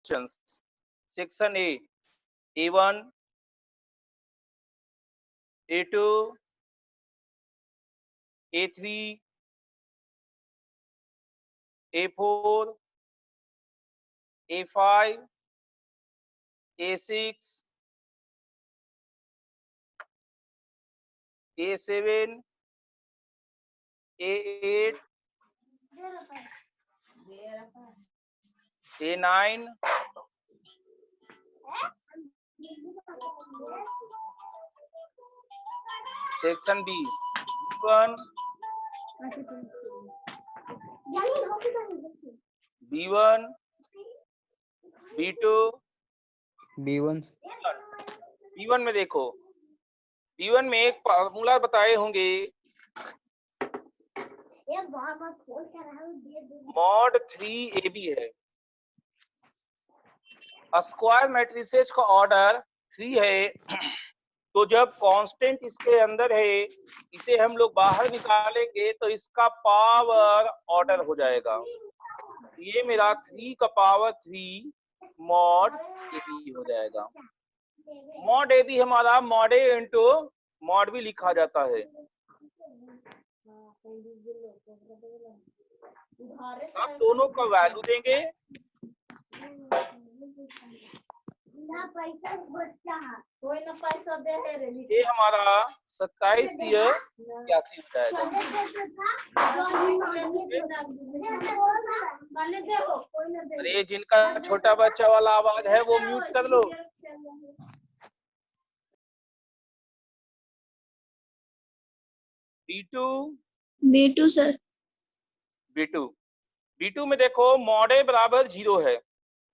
Questions. Section A, A1, A2, A3, A4, A5, A6, A7, A8, A9, section B, B1, B1, B2, B1 B1 में देखो, B1 में एक formula बताए होंगे, mod 3AB है। Square matrices का order 3 है। तो जब कांस्टेंट इसके अंदर है, इसे हम लोग बाहर निकालेंगे तो इसका पावर ऑर्डर हो जाएगा। ये मेरा 3 का पावर 3 मॉड AB हो जाएगा। मॉड AB हमारा mod A into mod B लिखा जाता है। आप दोनों का वैल्यू देंगे, ये हमारा 27 81 हो जाएगा। अरे जिनका छोटा बच्चा वाला आवाज है वो म्यूट कर लो। B2 sir. B2 में देखो मॉड A बराबर 0 है।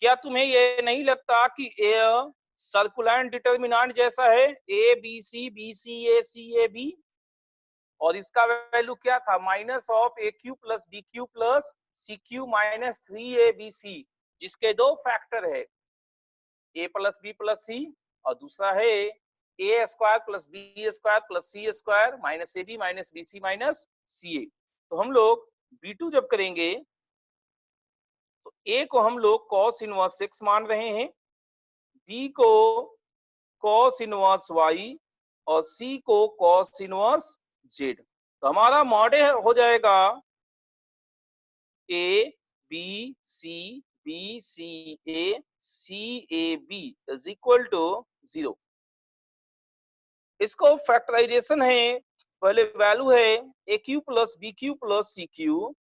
क्या तुम्हें ये नहीं लगता कि सर्कुलर डिटर्मिनेंट जैसा है, A B C B C A C A B, और इसका वैल्यू क्या था, minus of AQ plus BQ plus CQ minus 3ABC, जिसके दो फैक्टर है, A plus B plus C और दूसरा है A square plus B square plus C square minus AB minus BC minus CA। तो हम लोग B2 जब करेंगे तो A को हम लोग cos इनवर्स x मान रहे हैं, B को cos इनवर्स y और C को cos इनवर्स z। तो हमारा मॉडल हो जाएगा A B C B C A C A B is equal to 0। इसको फैक्टराइजेशन है, पहले वैल्यू है AQ plus BQ plus CQ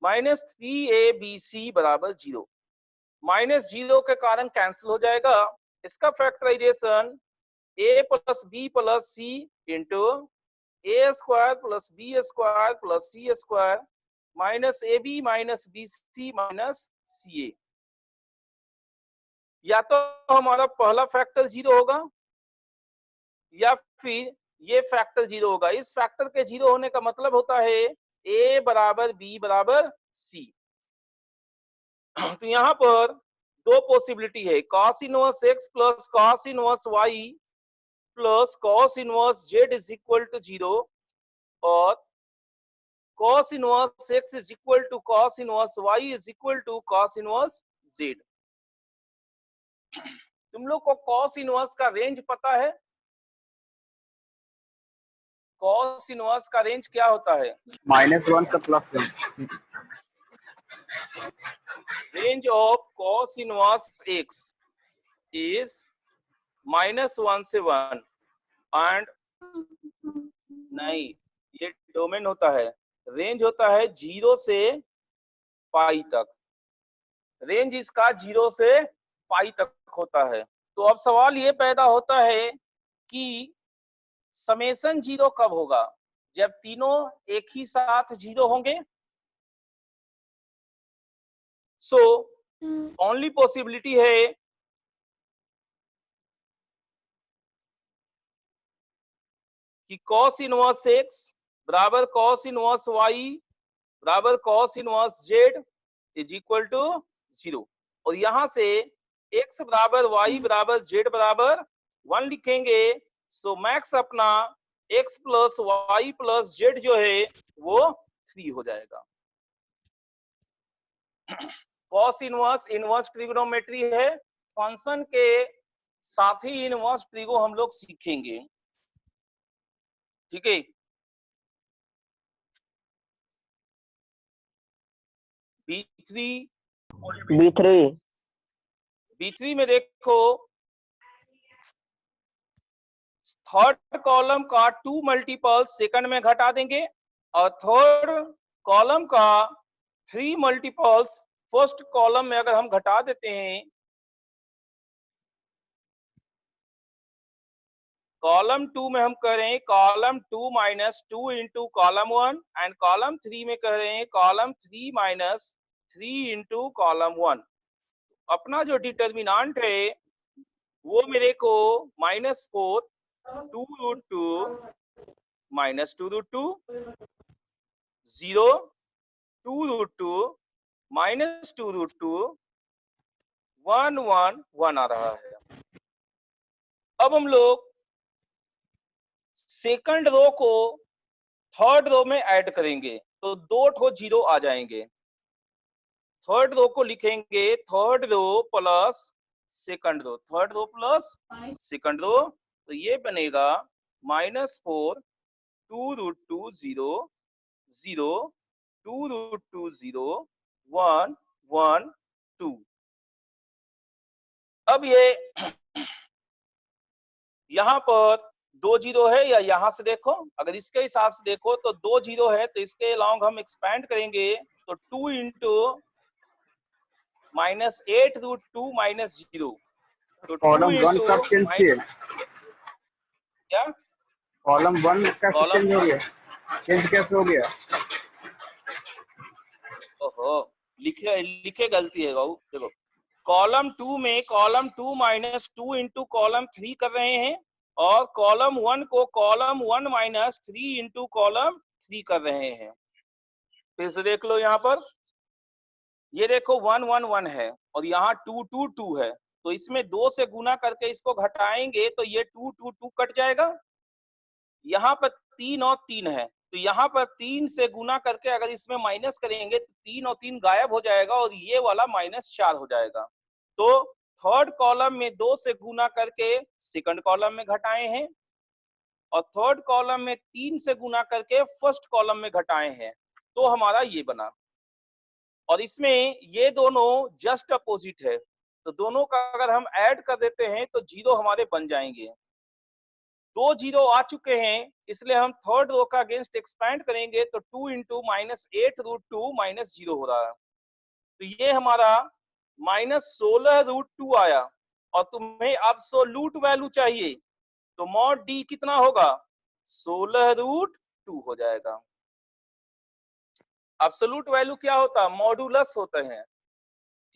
minus 3ABC बराबर 0। माइनस 0 के कारण कैंसिल हो जाएगा। इसका factorization A plus B plus C into A square plus B square plus C square minus AB minus BC minus CA। या तो हमारा पहला फैक्टर 0 होगा या फिर ये फैक्टर 0 होगा। इस फैक्टर के 0 होने का मतलब होता है A बराबर B बराबर C। तो यहाँ पर दो पॉसिबिलिटी है, cos inverse x plus cos inverse y plus cos inverse z is equal to 0 और cos inverse x is equal to cos inverse y is equal to cos inverse z। तुम लोग को cos inverse का range पता है? cos inverse का range क्या होता है? -1 से +1। Range of cos inverse x is -1 से 1 एंड नहीं, ये डोमेन होता है। रेंज होता है 0 से पाई तक। रेंज इसका 0 से पाई तक होता है। तो अब सवाल ये पैदा होता है कि समेशन 0 कब होगा? जब तीनों एक ही साथ 0 होंगे। सो ओनली पॉसिबिलिटी है कि cos इनवर्स x बराबर cos इनवर्स y बराबर cos inverse z is equal to 0। और यहां से x बराबर y बराबर z बराबर 1 लिखेंगे। सो मैक्स अपना x plus y plus z जो है वो 3 हो जाएगा। कॉस इनवर्स इनवर्स ट्रिग्नोमेट्री है, फंक्शन के साथ ही इनवर्स ट्रिगो हम लोग सीखेंगे। ठीक है, B3 B3 में देखो थर्ड कॉलम का 2 मल्टीपल सेकंड में घटा देंगे और थर्ड कॉलम का 3 मल्टीपल्स फर्स्ट कॉलम में अगर हम घटा देते हैं, कॉलम 2 में हम करें column 2 minus 2 into column 1 and column 3 में करें कॉलम 3 माइनस 3 इंटू कॉलम 1। अपना जो डिटर्मिनांट है वो मेरे को -4 2√2 -2√2 0 2√2 -2√2 1 1 1 आ रहा है। अब हम लोग सेकंड रो को थर्ड रो में ऐड करेंगे तो 2 ठो 0 आ जाएंगे। थर्ड रो को लिखेंगे third row plus second row, third row plus second row, तो ये बनेगा -4 2√2 0 0 2√2 0 1 1 2। अब ये यहाँ पर 2 0 है या यहाँ से देखो, अगर इसके हिसाब से देखो तो 2 0 है, तो इसके अलॉन्ग हम एक्सपैंड करेंगे तो 2 इंटू -8√2 -0, तो 2 कॉलम 1 इंटू कब चेंज किए? क्या कॉलम 1 कैसे कॉलम चेंज हो गया? चेंज कैसे हो गया? ओहो लिखे गलती है बाबू। देखो कॉलम 2 में कॉलम 2 -2 इंटू कॉलम 3 कर रहे हैं और कॉलम 1 को कॉलम 1 -3 इंटू कॉलम 3 कर रहे हैं। फिर से देख लो, यहाँ पर ये देखो 1 1 1 है और यहाँ 2 2 2 है, तो इसमें 2 से गुना करके इसको घटाएंगे तो ये 2 2 2 कट जाएगा। यहाँ पर 3 और 3 है, तो यहाँ पर 3 से गुना करके अगर इसमें माइनस करेंगे तो 3 और 3 गायब हो जाएगा और ये वाला -4 हो जाएगा। तो थर्ड कॉलम में 2 से गुना करके सेकंड कॉलम में घटाए हैं और थर्ड कॉलम में 3 से गुना करके फर्स्ट कॉलम में घटाए हैं, तो हमारा ये बना। और इसमें ये दोनों जस्ट अपोजिट है, तो दोनों का अगर हम ऐड कर देते हैं तो 0 हमारे बन जाएंगे। 2 0 आ चुके हैं, इसलिए हम थर्ड रो का अगेंस्ट एक्सपैंड करेंगे तो 2 इंटू -8√2 -0 हो रहा है, तो ये हमारा -16√2 आया। और तुम्हें एब्सोल्यूट वैल्यू चाहिए तो मॉड डी कितना होगा, 16√2 हो जाएगा। एब्सोल्यूट वैल्यू क्या होता है, मॉडुलस होते हैं।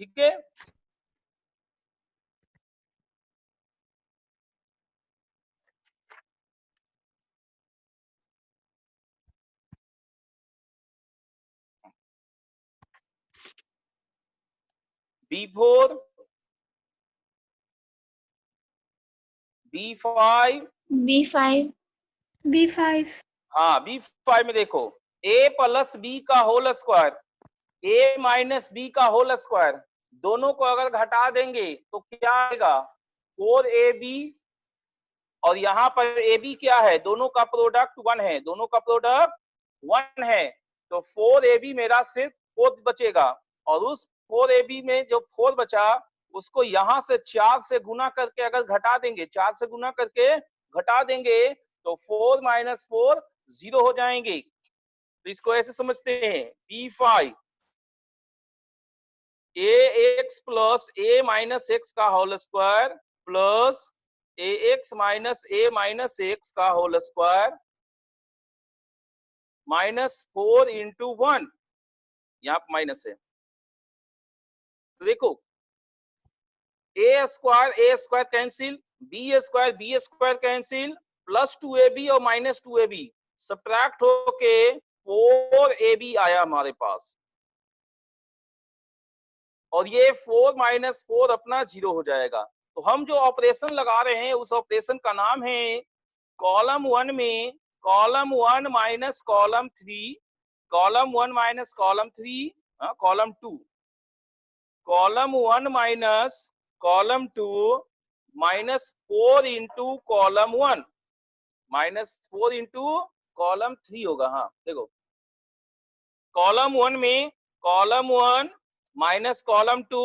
ठीक है, B4 B5 B5 हाँ B5 में देखो a प्लस बी का whole square a minus B का होल स्क्वायर, दोनों को अगर घटा देंगे तो क्या आएगा 4ab, और यहाँ पर ab क्या है, दोनों का प्रोडक्ट 1 है, दोनों का प्रोडक्ट 1 है, तो 4ab मेरा सिर्फ 4 बचेगा और उस 4ab में जो 4 बचा उसको यहाँ से 4 से गुना करके अगर घटा देंगे, 4 से गुना करके घटा देंगे तो 4 - 4 0 हो जाएंगे। तो इसको ऐसे समझते हैं B5 ax plus a minus X का whole square plus ax minus a minus X का होल स्क्वायर -4 इंटू 1, यहाँ पर माइनस है। तो देखो a square cancel, b square cancel, plus 2ab और -2ab सब्ट्रैक्ट होके 4ab आया हमारे पास, और ये 4 - 4 अपना 0 हो जाएगा। तो हम जो ऑपरेशन लगा रहे हैं उस ऑपरेशन का नाम है कॉलम 1 में column 1 minus column 3, column 1 minus column 3 column 2, column 1 minus column 2 -4 into column 1 -4 into column 3 होगा। हाँ देखो, कॉलम 1 में column 1 minus column 2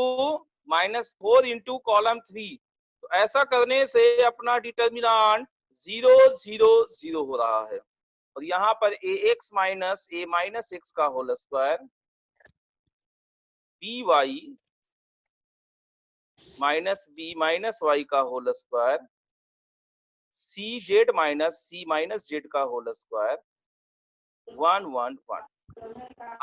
-4 into column 3। तो ऐसा करने से अपना डिटर्मिनांट 0 0 0 हो रहा है। और यहाँ पर ax minus a minus x का whole square, by minus b minus y का whole square, cz minus c minus z का होल स्क्वायर 1 1 1।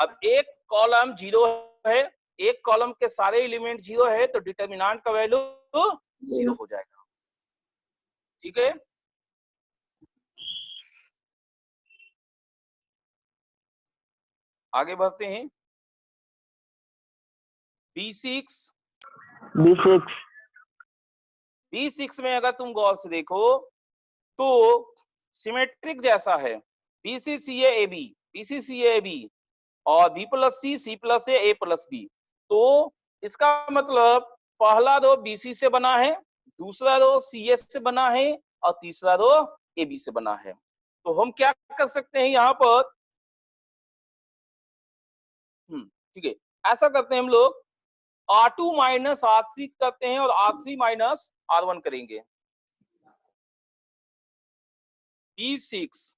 अब एक कॉलम 0 है, एक कॉलम के सारे एलिमेंट 0 है, तो डिटर्मिनेंट का वैल्यू 0 हो जाएगा। ठीक है, आगे बढ़ते हैं। B6 में अगर तुम गौर से देखो तो सिमेट्रिक जैसा है, BCCA AB और B plus C plus A plus B। तो इसका मतलब पहला रो BC से बना है, दूसरा रो CS से बना है और तीसरा रो AB से बना है। तो हम क्या कर सकते हैं यहाँ पर, ठीक है, ऐसा करते हैं हम लोग, R2 माइनस R3 करते हैं और R3 माइनस R1 करेंगे। B6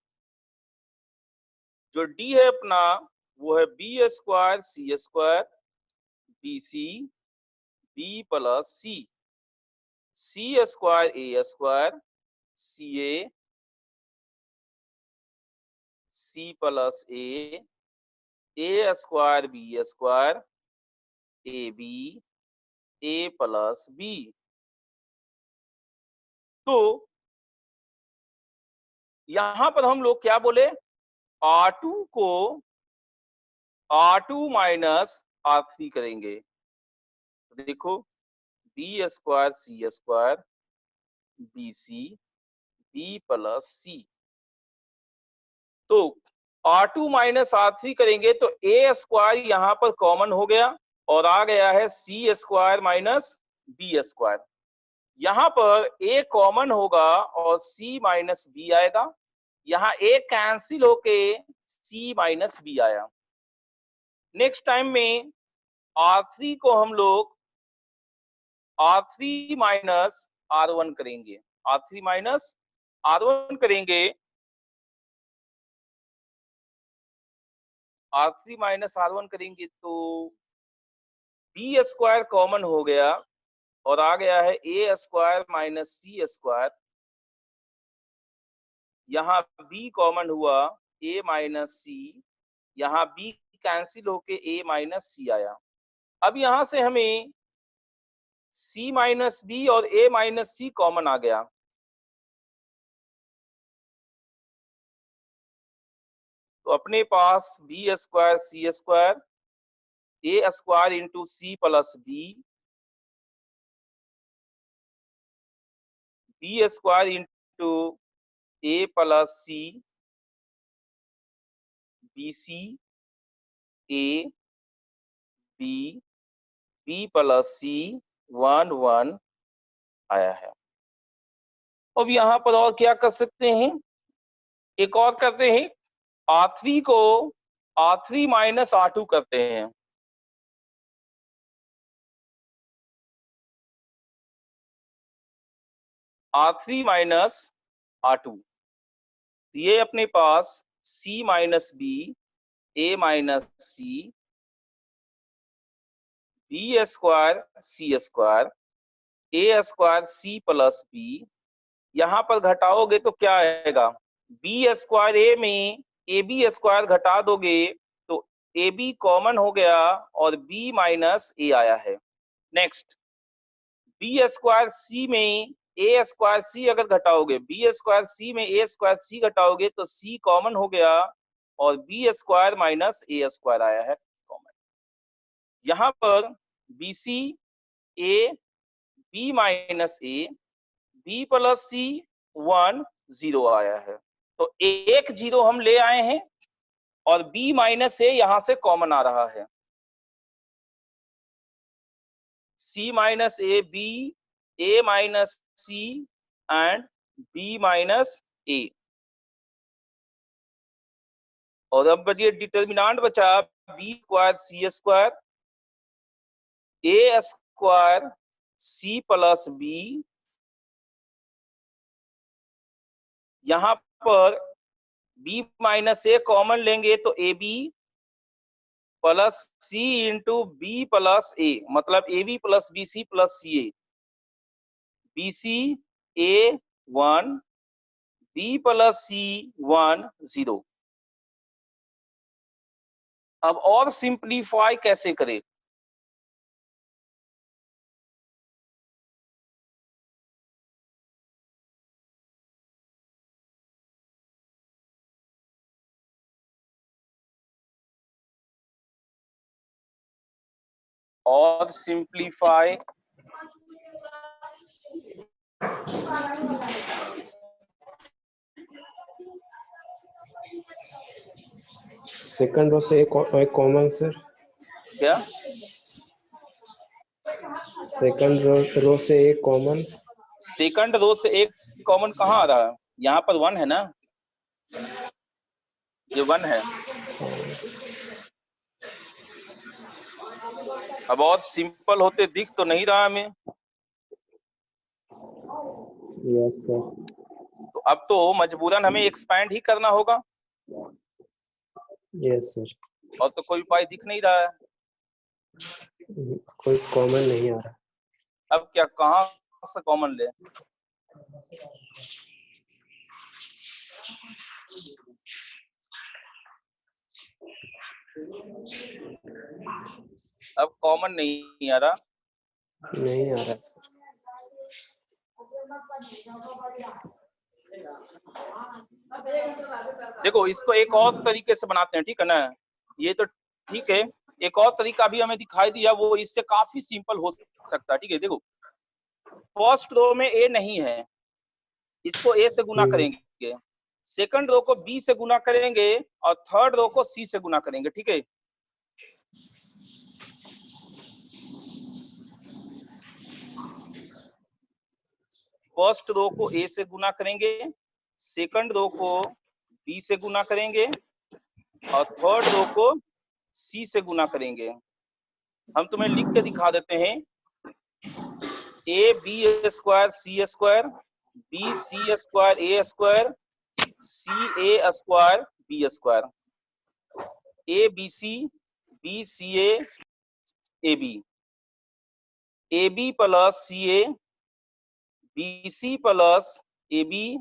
जो D है अपना वो है B square C square BC B plus C square A square CA C plus A square B square AB A plus B। तो यहां पर हम लोग क्या बोले, R2 को R2 माइनस R3 करेंगे। देखो B square C square BC B plus C। तो R2 माइनस R3 करेंगे तो A स्क्वायर यहाँ पर कॉमन हो गया और आ गया है C square minus B square. यहाँ पर A कॉमन होगा और C माइनस B आएगा, यहाँ A कैंसिल होके C माइनस B आया। नेक्स्ट टाइम में R3 को हम लोग R3 माइनस R1 करेंगे, R3 माइनस R1 करेंगे, R3 माइनस R1 करेंगे तो B स्क्वायर कॉमन हो गया और आ गया है A square minus C square. यहाँ B कॉमन हुआ A माइनस C, यहाँ B कैंसिल होके A माइनस C आया। अब यहाँ से हमें C माइनस B और A माइनस C कॉमन आ गया। तो अपने पास B square C square A square into C plus B square into A plus C BC A B B plus C 1 1 आया है। अब यहाँ पर और क्या कर सकते हैं, एक और करते हैं, R3 को R3 माइनस R2 करते हैं। R3 माइनस R2, ये अपने पास C minus B A minus C B square C square A square C plus B। यहाँ पर घटाओगे तो क्या आएगा, B स्क्वायर A में AB स्क्वायर घटा दोगे तो AB कॉमन हो गया और B माइनस A आया है। नेक्स्ट B स्क्वायर C में A स्क्वायर C अगर घटाओगे, B स्क्वायर C में A स्क्वायर C घटाओगे तो C कॉमन हो गया और B square minus A square आया है कॉमन। यहाँ पर BC A B minus A B plus C 1 0 आया है। तो एक 0 हम ले आए हैं और B माइनस A यहाँ से कॉमन आ रहा है। C minus A, B, A minus C and B minus A। और अब ये डिटर्मिनांट बचा B square C square, A square C plus B। यहां पर B माइनस A कॉमन लेंगे तो AB plus C into B plus A, मतलब AB plus BC plus CA। BC A 1, B plus C 1 0। अब और simplify कैसे करें? और सिंप्लीफाई सेकंड रो से एक कॉमन सर। क्या? सेकंड रो से एक कॉमन। सेकंड रो से एक कॉमन कहाँ आ रहा है? यहाँ पर 1 है ना, ये 1 है। अब और सिंपल होते दिख तो नहीं रहा हमें। Yes sir. तो अब तो मजबूरन हमें एक्सपैंड ही करना होगा। Yes sir. और तो कोई उपाय दिख नहीं रहा है। कोई कॉमन नहीं आ रहा। अब क्या, कहाँ से कॉमन ले? अब कॉमन नहीं आ रहा। नहीं आ रहा सर। देखो इसको एक और तरीके से बनाते हैं, ठीक है ना? ये तो ठीक है, एक और तरीका भी हमें दिखाई दिया, वो इससे काफी सिंपल हो सकता है। ठीक है, देखो फर्स्ट रो में ए नहीं है, इसको ए से गुना करेंगे, सेकंड रो को बी से गुना करेंगे और थर्ड रो को सी से गुना करेंगे। ठीक है, फर्स्ट रो को ए से गुना करेंगे, सेकंड रो को बी से गुना करेंगे और थर्ड रो को सी से गुना करेंगे। हम तुम्हें लिख के दिखा देते हैं, A B square C square, B C square A square, C A square B square, A B C A B plus C A, B C plus A B,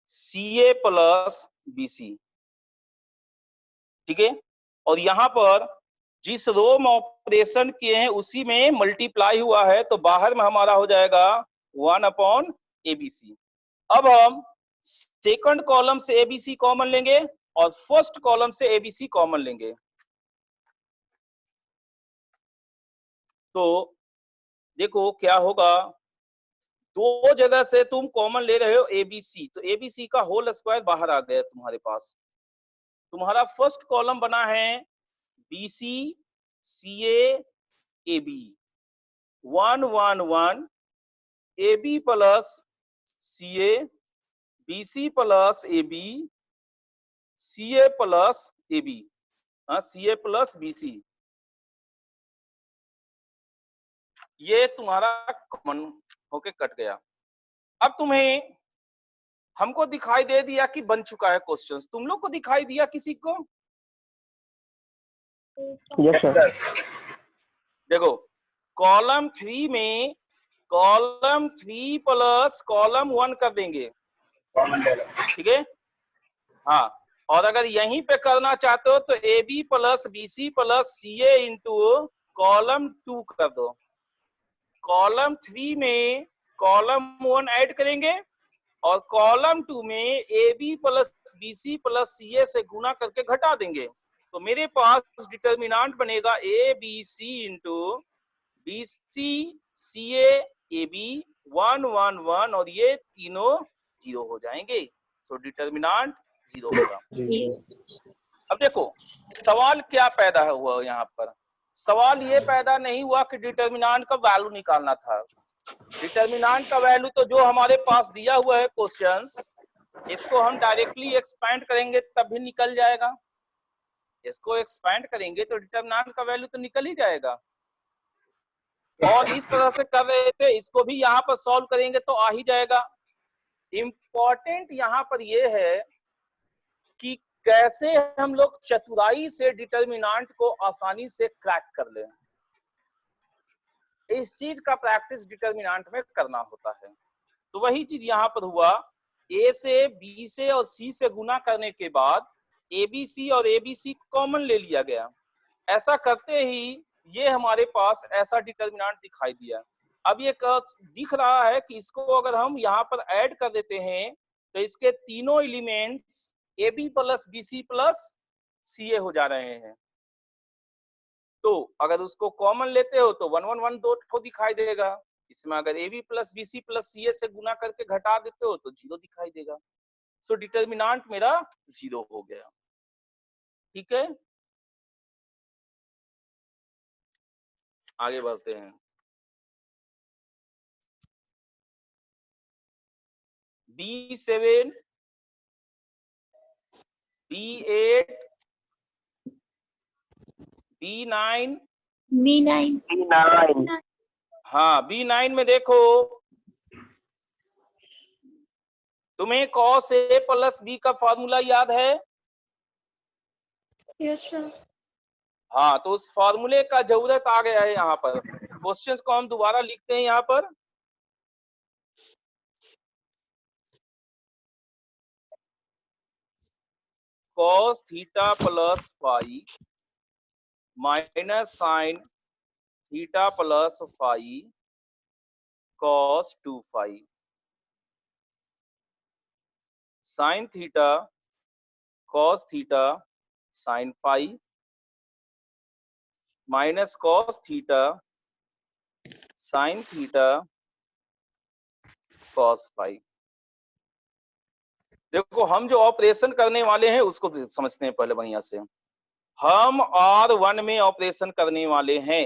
C A plus B C. ठीक है, और यहां पर जिस रो में operation किए हैं उसी में मल्टीप्लाई हुआ है, तो बाहर में हमारा हो जाएगा 1/ABC। अब हम सेकंड कॉलम से ABC कॉमन लेंगे और फर्स्ट कॉलम से ABC कॉमन लेंगे। तो देखो क्या होगा, दो जगह से तुम कॉमन ले रहे हो ABC, तो ABC का होल स्क्वायर बाहर आ गया तुम्हारे पास। तुम्हारा फर्स्ट कॉलम बना है BC CA AB 1 1 1, AB plus CA, BC plus AB, CA plus AB, CA plus BC। ये तुम्हारा कॉमन होके कट गया। अब तुम्हें हमको दिखाई दे दिया कि बन चुका है क्वेश्चंस, तुम लोग को दिखाई दिया किसी को? Yes sir. देखो कॉलम 3 में कॉलम 3 प्लस कॉलम 1 कर देंगे। ठीक है, हाँ, और अगर यहीं पे करना चाहते हो तो AB plus BC plus CA into column 2 कर दो। कॉलम 3 में कॉलम 1 ऐड करेंगे और कॉलम 2 में AB plus BC plus CA से गुना करके घटा देंगे। तो मेरे पास डिटर्मिनेंट बनेगा ABC into BC CA AB 1 1 1, और ये तीनों 0 हो जाएंगे। सो डिटर्मिनेंट 0 होगा। अब देखो सवाल क्या पैदा हुआ यहाँ पर, सवाल ये पैदा नहीं हुआ कि डिटर्मिनेंट का वैल्यू निकालना था। डिटर्मिनेंट का वैल्यू तो जो हमारे पास दिया हुआ है क्वेश्चंस, इसको हम डायरेक्टली एक्सपेंड करेंगे तब भी निकल जाएगा। इसको एक्सपेंड करेंगे तो डिटर्मिनेंट का वैल्यू तो निकल ही जाएगा। और इस तरह से कर रहे थे, इसको भी यहाँ पर सॉल्व करेंगे तो आ ही जाएगा। इंपॉर्टेंट यहाँ पर यह है कि कैसे हम लोग चतुराई से डिटर्मिनेंट को आसानी से क्रैक कर लें। इस चीज का प्रैक्टिस डिटर्मिनेंट में करना होता है। तो वही चीज यहाँ पर हुआ, ए से बी से और सी से गुना करने के बाद एबीसी और एबीसी कॉमन ले लिया गया। ऐसा करते ही ये हमारे पास ऐसा डिटर्मिनेंट दिखाई दिया। अब ये दिख रहा है कि इसको अगर हम यहाँ पर ऐड कर देते हैं तो इसके तीनों elements A B plus B C plus C A हो जा रहे हैं। तो अगर उसको कॉमन लेते हो तो 1 1 1 दो ठो दिखाई देगा। इसमें अगर A B plus B C plus C A से गुना करके घटा देते हो तो 0 दिखाई देगा। सो डिटर्मिनेंट मेरा 0 हो गया। ठीक है, आगे बढ़ते हैं। B7, B8, B9, B9 हाँ B9 में देखो, तुम्हें cos A प्लस B का फॉर्मूला याद है? Yes sir. हाँ, तो उस फॉर्मूले का जरूरत आ गया है यहाँ पर। क्वेश्चंस को हम दोबारा लिखते हैं यहाँ पर। cos theta plus phi minus sine theta plus phi cos 2 phi, sine theta cos theta sine phi minus cos theta sine theta cos phi. देखो हम जो ऑपरेशन करने वाले हैं उसको समझते हैं पहले बढ़िया से। हम R1 में ऑपरेशन करने वाले हैं।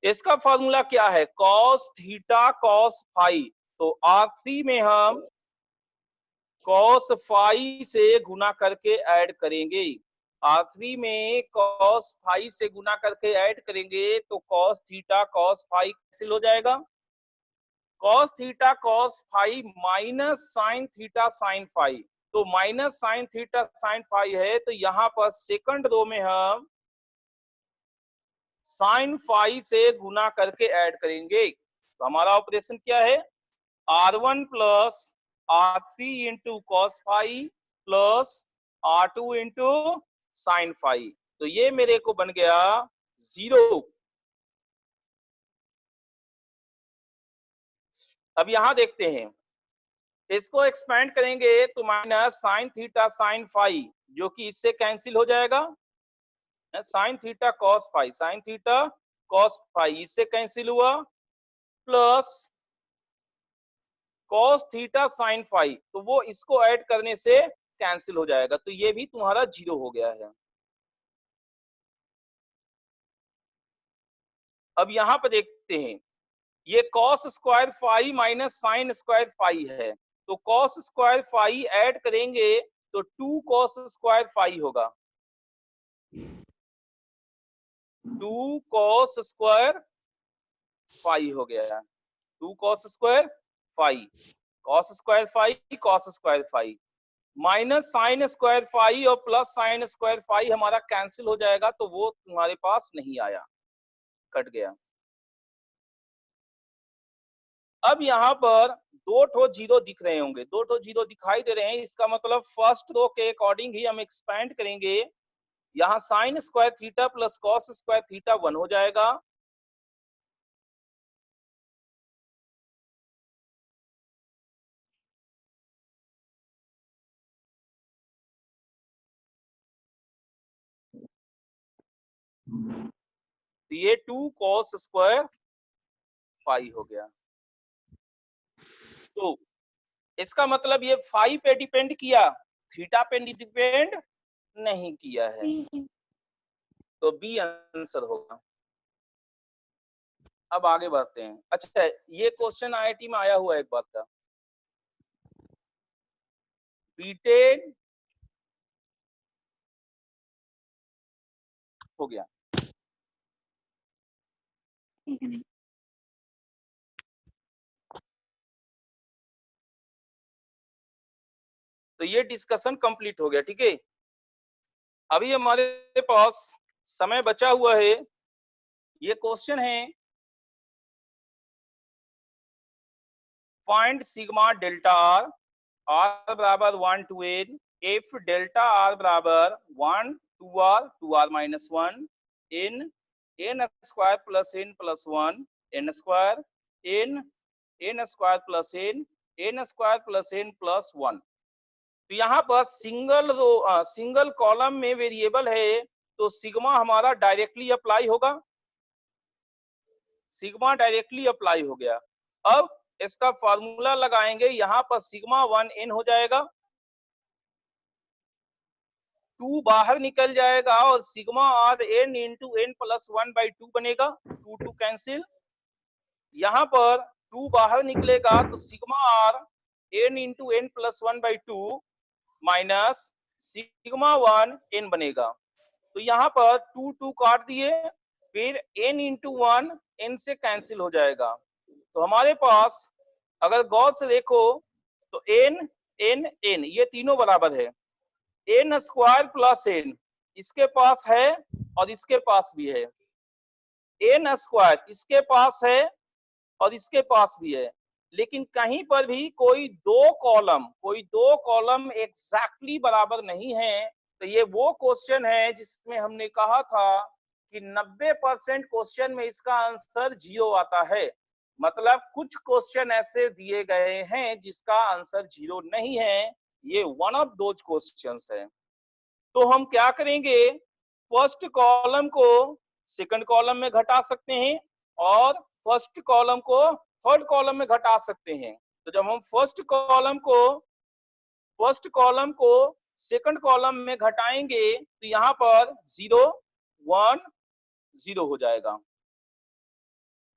इसका फॉर्मूला क्या है? cos theta cos phi. तो R3 में हम cos फाई से गुना करके ऐड करेंगे। R3 में cos फाई से गुना करके ऐड करेंगे तो cos theta cos phi cancel हो जाएगा। cos theta cos phi minus sine theta sine phi, तो minus sine theta sine phi है तो यहाँ पर सेकंड रो में हम साइन फाई से गुना करके ऐड करेंगे। तो हमारा ऑपरेशन क्या है? R1 plus R3 into cos phi plus R2 into sine phi. तो ये मेरे को बन गया 0। अब यहां देखते हैं, इसको एक्सपेंड करेंगे तो minus sine theta sine phi जो कि इससे कैंसिल हो जाएगा। Sine theta cos phi, sine theta cos phi इससे कैंसिल हुआ, plus cos theta sine phi, तो वो इसको ऐड करने से कैंसिल हो जाएगा। तो ये भी तुम्हारा 0 हो गया है। अब यहां पर देखते हैं, ये cos square phi minus sine square phi है, तो कॉस स्क्वायर फाई ऐड करेंगे तो 2 कॉस स्क्वायर फाई होगा। 2 कॉस स्क्वायर फाई हो गया। 2 cos square phi, cos square phi cos square phi minus sine square phi और प्लस साइन स्क्वायर फाई हमारा cancel हो जाएगा, तो वो तुम्हारे पास नहीं आया, कट गया। अब यहाँ पर 2 ठो 0 दिख रहे होंगे, 2 ठो 0 दिखाई दे रहे हैं। इसका मतलब फर्स्ट रो के अकॉर्डिंग ही हम एक्सपेंड करेंगे। यहाँ sine square theta plus cos square theta 1 हो जाएगा, तो ये 2 कॉस स्क्वायर फाई हो गया। तो इसका मतलब ये फाई पे डिपेंड किया, थीटा पे डिपेंड नहीं किया है। तो बी आंसर होगा। अब आगे बढ़ते हैं। अच्छा, ये क्वेश्चन आईआईटी में आया हुआ है एक बार का, बीटेड हो गया। तो ये डिस्कशन कंप्लीट हो गया, ठीक है। अभी हमारे पास समय बचा हुआ है। ये क्वेश्चन है, find sigma delta R, R बराबर 1 to n, if delta R बराबर 1 2 r माइनस 1 इन n square plus n plus 1 n square n square plus n square plus n plus 1। तो यहाँ पर सिंगल रो सिंगल कॉलम में variable है, तो sigma हमारा डायरेक्टली अप्लाई होगा, सिग्मा डायरेक्टली अप्लाई हो गया। अब इसका फॉर्मूला लगाएंगे, यहाँ पर सिग्मा 1 n हो जाएगा, 2 बाहर निकल जाएगा और sigma R n into n plus 1/2 बनेगा, 2 2 कैंसिल। यहाँ पर 2 बाहर निकलेगा तो sigma R n into n plus 1/2 minus sigma 1 n बनेगा। तो यहाँ पर 2 2 काट दिए, फिर n इंटू 1 n से कैंसिल हो जाएगा। तो हमारे पास अगर गौर से देखो तो n n n ये तीनों बराबर है, n स्क्वायर प्लस n इसके पास है और इसके पास भी है, n स्क्वायर इसके पास है और इसके पास भी है, लेकिन कहीं पर भी कोई दो कॉलम एग्जैक्टली बराबर नहीं है। तो ये वो क्वेश्चन है जिसमें हमने कहा था कि 90% क्वेश्चन में इसका आंसर 0 आता है। मतलब कुछ क्वेश्चन ऐसे दिए गए हैं जिसका आंसर 0 नहीं है, ये वन ऑफ दोज क्वेश्चंस है। तो हम क्या करेंगे, फर्स्ट कॉलम को सेकंड कॉलम में घटा सकते हैं और फर्स्ट कॉलम को थर्ड कॉलम में घटा सकते हैं। तो जब हम फर्स्ट कॉलम को सेकंड कॉलम में घटाएंगे तो यहाँ पर 0 1 0 हो जाएगा,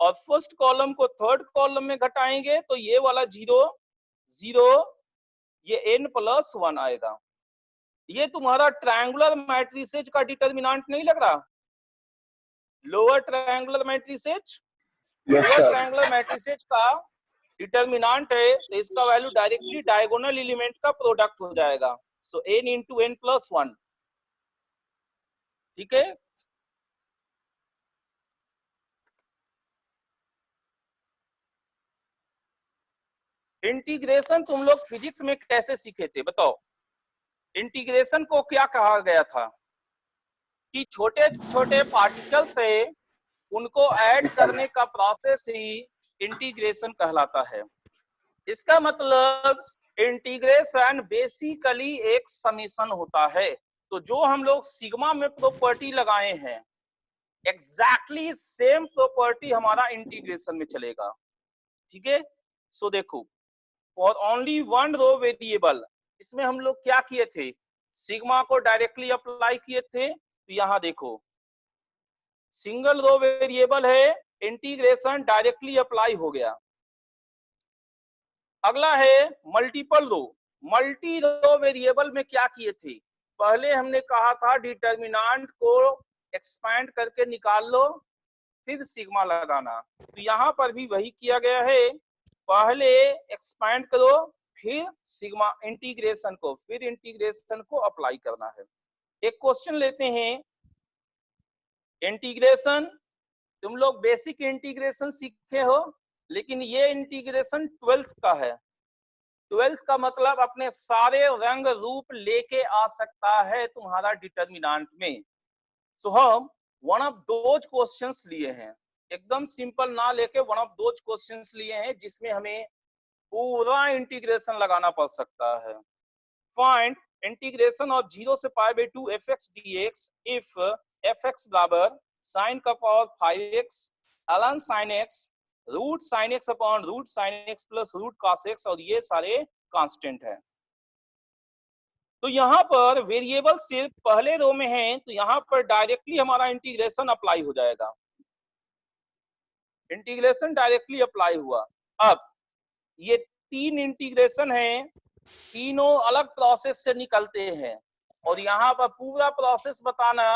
और फर्स्ट कॉलम को थर्ड कॉलम में घटाएंगे तो ये वाला 0 0 ये n प्लस 1 आएगा। ये तुम्हारा ट्रायंगुलर मैट्रिसेज का डिटर्मिनेंट नहीं लग रहा, lower triangular matrices, lower triangular matrices का डिटर्मिनेंट है, तो इसका वैल्यू डायरेक्टली डायगोनल एलिमेंट का प्रोडक्ट हो जाएगा। सो n इंटू n प्लस 1, ठीक है। इंटीग्रेशन तुम लोग फिजिक्स में कैसे सीखे थे बताओ? इंटीग्रेशन को क्या कहा गया था कि छोटे छोटे पार्टिकल्स है उनको ऐड करने का प्रोसेस ही इंटीग्रेशन कहलाता है। इसका मतलब इंटीग्रेशन बेसिकली एक समेशन होता है। तो जो हम लोग सिग्मा में प्रॉपर्टी लगाए हैं, एग्जैक्टली सेम प्रॉपर्टी हमारा इंटीग्रेशन में चलेगा, ठीक है। सो देखो, for only one row variable, इसमें हम लोग क्या किए थे, सिग्मा को डायरेक्टली अप्लाई किए थे। तो यहाँ देखो, सिंगल रो वेरिएबल है, इंटीग्रेशन डायरेक्टली अप्लाई हो गया। अगला है मल्टीपल रो। मल्टी रो वेरिएबल में क्या किए थे, पहले हमने कहा था डिटर्मिनेंट को एक्सपैंड करके निकाल लो फिर सिग्मा लगाना। तो यहाँ पर भी वही किया गया है, पहले एक्सपैंड करो फिर सिग्मा इंटीग्रेशन को अप्लाई करना है। एक क्वेश्चन लेते हैं, इंटीग्रेशन तुम लोग बेसिक इंटीग्रेशन सीखे हो, लेकिन ये इंटीग्रेशन 12th का है। 12th का मतलब अपने सारे रंग रूप लेके आ सकता है तुम्हारा डिटर्मिनेंट में। सो हम वन ऑफ दोज क्वेश्चंस लिए हैं, एकदम सिंपल ना लेके वन ऑफ दोज क्वेश्चंस लिए हैं जिसमें हमें पूरा इंटीग्रेशन लगाना पड़ सकता है। फाइंड इंटीग्रेशन ऑफ 0 से π/2 fx dx इफ fx बराबर sin का power 5x ln sin x root sin x upon root sin x plus root cos x, और ये सारे कांस्टेंट है। तो यहाँ पर वेरिएबल सिर्फ पहले रो में है, तो यहाँ पर डायरेक्टली हमारा इंटीग्रेशन अप्लाई हो जाएगा। इंटीग्रेशन डायरेक्टली अप्लाई हुआ। अब ये 3 इंटीग्रेशन है, तीनों अलग प्रोसेस से निकलते हैं और यहाँ पर पूरा प्रोसेस बताना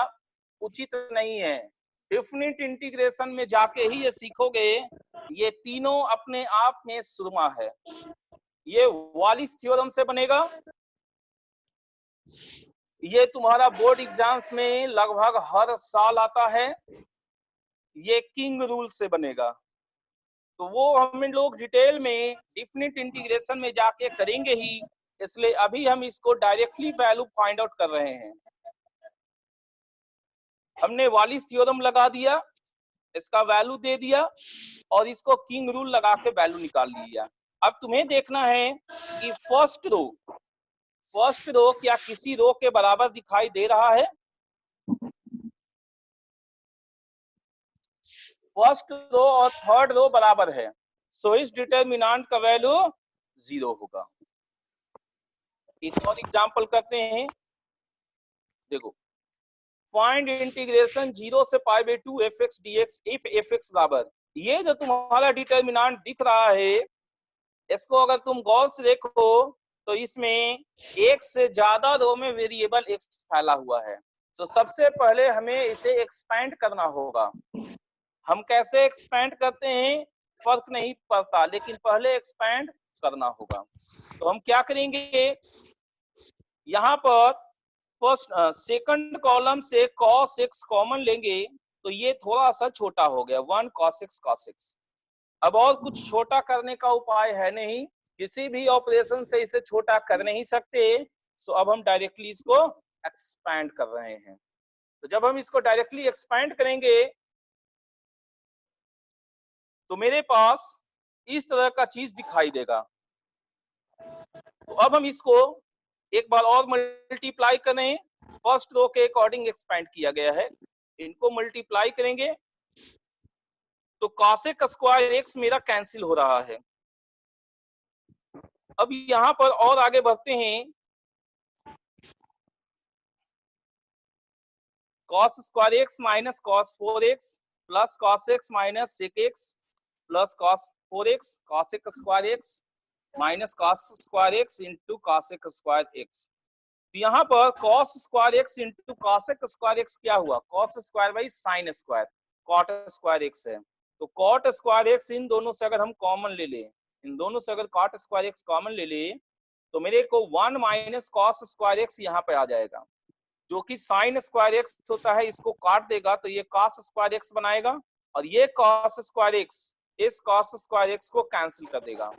उचित नहीं है। डेफिनेट इंटीग्रेशन में जाके ही ये सीखोगे। ये तीनों अपने आप में सुरमा है। ये वालिस थ्योरम से बनेगा। ये तुम्हारा बोर्ड एग्जाम्स में लगभग हर साल आता है। ये किंग रूल से बनेगा। तो वो हम लोग डिटेल में डेफिनेट इंटीग्रेशन में जाके करेंगे ही, इसलिए अभी हम इसको डायरेक्टली वैल्यू फाइंड आउट कर रहे हैं। हमने वालिस थ्योरम लगा दिया, इसका वैल्यू दे दिया और इसको किंग रूल लगा के वैल्यू निकाल लिया। अब तुम्हें देखना है कि फर्स्ट रो क्या किसी रो के बराबर दिखाई दे रहा है? फर्स्ट रो और थर्ड रो बराबर है, सो इस डिटरमिनेंट का वैल्यू 0 होगा। एक और एग्जांपल करते हैं। देखो, फाइंड इंटीग्रेशन 0 से π/2 fx dx इफ fx बराबर, ये जो तुम्हारा डिटरमिनेंट दिख रहा है, इसको अगर तुम गौर से देखो तो इसमें एक से ज्यादा रो में वेरिएबल x फैला हुआ है। तो सबसे पहले हमें इसे एक्सपेंड करना होगा। हम कैसे एक्सपेंड करते हैं फर्क नहीं पड़ता, लेकिन पहले एक्सपेंड करना होगा। तो हम क्या करेंगे, यहाँ पर फर्स्ट सेकंड कॉलम से cos x कॉमन लेंगे तो ये थोड़ा सा छोटा हो गया, 1 cos x। अब और कुछ छोटा करने का उपाय है नहीं, किसी भी ऑपरेशन से इसे छोटा कर नहीं सकते। सो अब हम डायरेक्टली इसको एक्सपैंड कर रहे हैं। तो जब हम इसको डायरेक्टली एक्सपैंड करेंगे तो मेरे पास इस तरह का चीज दिखाई देगा। तो अब हम इसको एक बार और मल्टीप्लाई करें, फर्स्ट रो के अकॉर्डिंग एक्सपैंड किया गया है, इनको मल्टीप्लाई करेंगे तो cosec स्क्वायर x मेरा कैंसिल हो रहा है। अब यहां पर और आगे बढ़ते हैं, cos square x minus cos 4x plus cos x minus sec x plus cos 4x cosec square x minus cos square x into cosec square x। यहाँ पर cos square x into cosec square x क्या हुआ, cos square by sin square, cot square x है। तो cot square x इन दोनों से अगर हम कॉमन ले लें, इन दोनों से अगर cot स्क्वायर x कॉमन ले ले तो मेरे को 1 माइनस cos स्क्वायर x यहाँ पे आ जाएगा, जो कि sin स्क्वायर x होता है, इसको काट देगा तो ये cos स्क्वायर x बनाएगा और ये cos स्क्वायर x इस cos स्क्वायर x को कैंसिल कर देगा।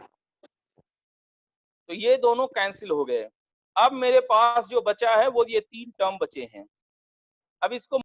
तो ये दोनों कैंसिल हो गए। अब मेरे पास जो बचा है वो ये 3 टर्म बचे हैं। अब इसको